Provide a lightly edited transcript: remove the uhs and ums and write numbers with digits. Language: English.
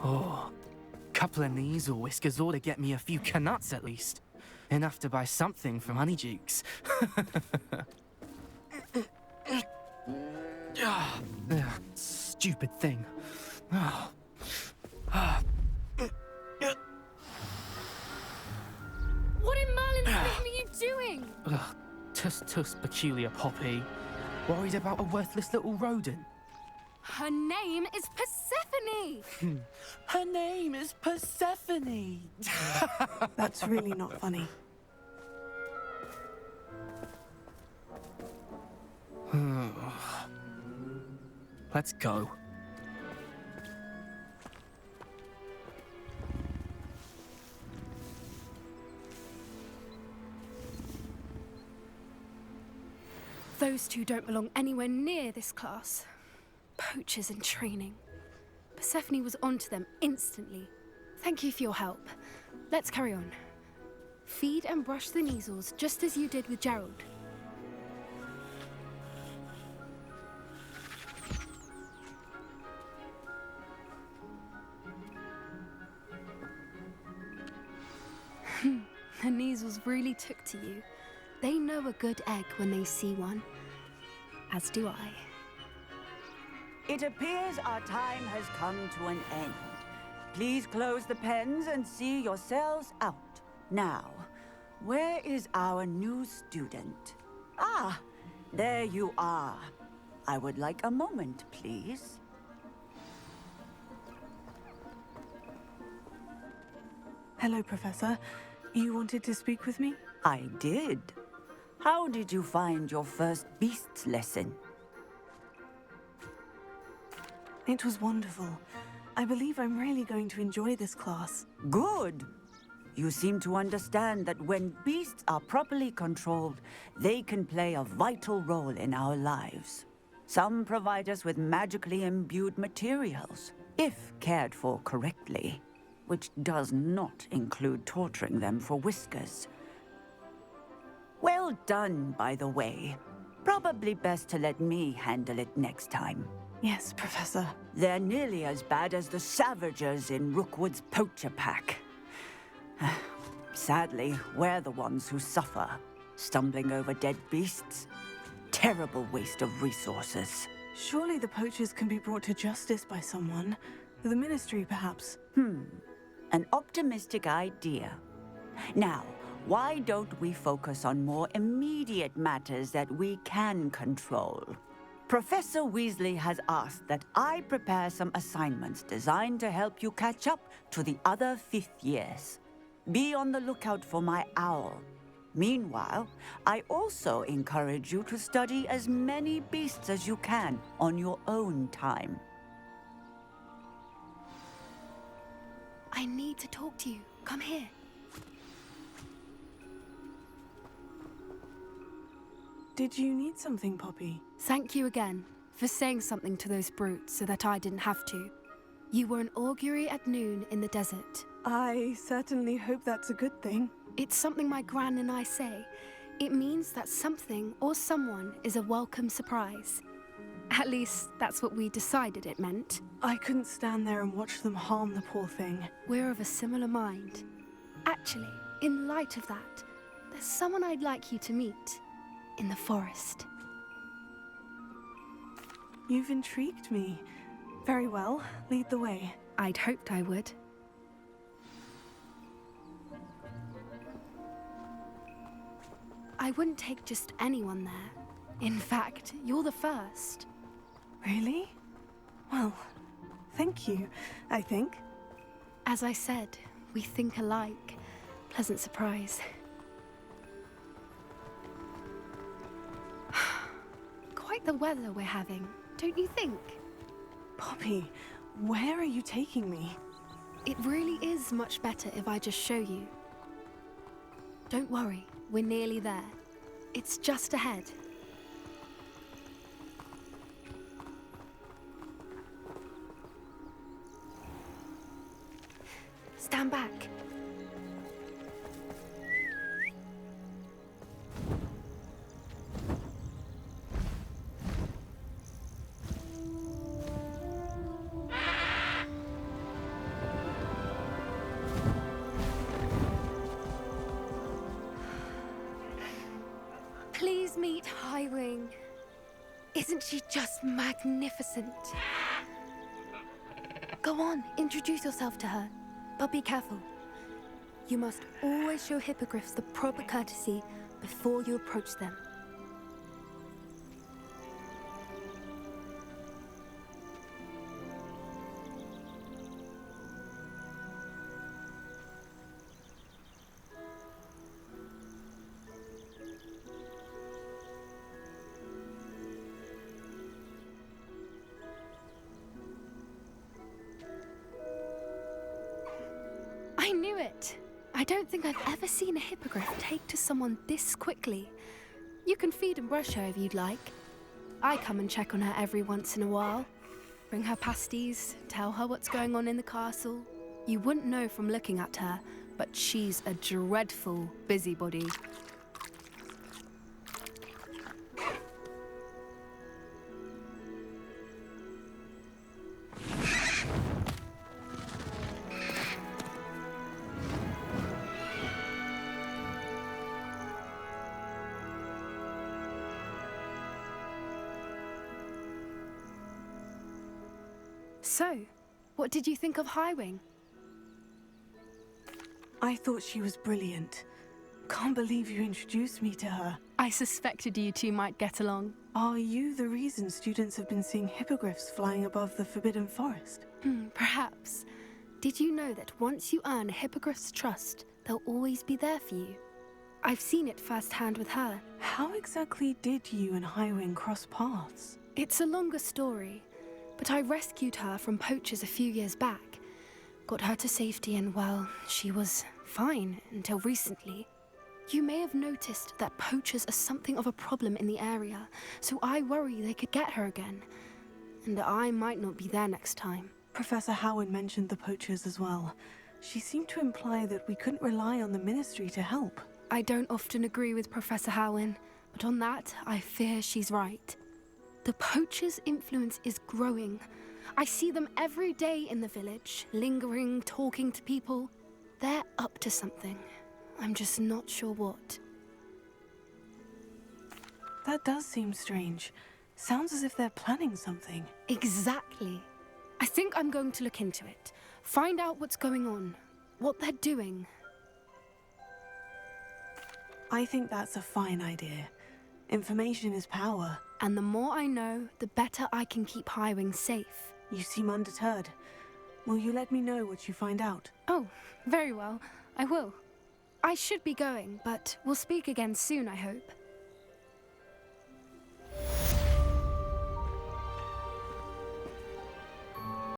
Oh, couple of Kneasel whiskers ought to get me a few canuts at least. Enough to buy something from Honeydukes. Stupid thing. What in Merlin's name are you doing? Tuss peculiar Poppy. Worried about a worthless little rodent? Her name is Persephone! Her name is Persephone! That's really not funny. Let's go. Those two don't belong anywhere near this class. Poachers in training. Persephone was onto them instantly. Thank you for your help. Let's carry on. Feed and brush the Kneasels just as you did with Gerald. The Kneasels really took to you. They know a good egg when they see one. As do I. It appears our time has come to an end. Please close the pens and see yourselves out. Now, where is our new student? Ah, there you are. I would like a moment, please. Hello, Professor. You wanted to speak with me? I did. How did you find your first beasts lesson? It was wonderful. I believe I'm really going to enjoy this class. Good. You seem to understand that when beasts are properly controlled, they can play a vital role in our lives. Some provide us with magically imbued materials, if cared for correctly, which does not include torturing them for whiskers. Well done, by the way. Probably best to let me handle it next time. Yes, Professor. They're nearly as bad as the Savagers in Rookwood's poacher pack. Sadly, we're the ones who suffer, stumbling over dead beasts. Terrible waste of resources. Surely the poachers can be brought to justice by someone. The Ministry, perhaps. An optimistic idea. Now, why don't we focus on more immediate matters that we can control? Professor Weasley has asked that I prepare some assignments designed to help you catch up to the other 5th years. Be on the lookout for my owl. Meanwhile, I also encourage you to study as many beasts as you can on your own time. I need to talk to you. Come here. Did you need something, Poppy? Thank you again for saying something to those brutes so that I didn't have to. You were an augury at noon in the desert. I certainly hope that's a good thing. It's something my gran and I say. It means that something or someone is a welcome surprise. At least, that's what we decided it meant. I couldn't stand there and watch them harm the poor thing. We're of a similar mind. Actually, in light of that, there's someone I'd like you to meet. In the forest. You've intrigued me. Very well, lead the way. I'd hoped I would. I wouldn't take just anyone there. In fact, you're the first. Really? Well, thank you, I think. As I said, we think alike. Pleasant surprise. Quite the weather we're having, don't you think? Poppy, where are you taking me? It really is much better if I just show you. Don't worry, we're nearly there. It's just ahead. Stand back. Please meet Highwing. Isn't she just magnificent? Go on, introduce yourself to her. But be careful. You must always show hippogriffs the proper courtesy before you approach them. I knew it! I don't think I've ever seen a hippogriff take to someone this quickly. You can feed and brush her if you'd like. I come and check on her every once in a while. Bring her pasties, tell her what's going on in the castle. You wouldn't know from looking at her, but she's a dreadful busybody. So, what did you think of Highwing? I thought she was brilliant. Can't believe you introduced me to her. I suspected you two might get along. Are you the reason students have been seeing hippogriffs flying above the Forbidden Forest? Perhaps. Did you know that once you earn a hippogriff's trust, they'll always be there for you? I've seen it firsthand with her. How exactly did you and Highwing cross paths? It's a longer story, but I rescued her from poachers a few years back. Got her to safety and, well, she was fine until recently. You may have noticed that poachers are something of a problem in the area, so I worry they could get her again. And I might not be there next time. Professor Howard mentioned the poachers as well. She seemed to imply that we couldn't rely on the Ministry to help. I don't often agree with Professor Howin, but on that, I fear she's right. The poachers' influence is growing. I see them every day in the village, lingering, talking to people. They're up to something. I'm just not sure what. That does seem strange. Sounds as if they're planning something. Exactly. I think I'm going to look into it. Find out what's going on, what they're doing. I think that's a fine idea. Information is power. And the more I know, the better I can keep Highwing safe. You seem undeterred. Will you let me know what you find out? Oh, very well. I will. I should be going, but we'll speak again soon, I hope.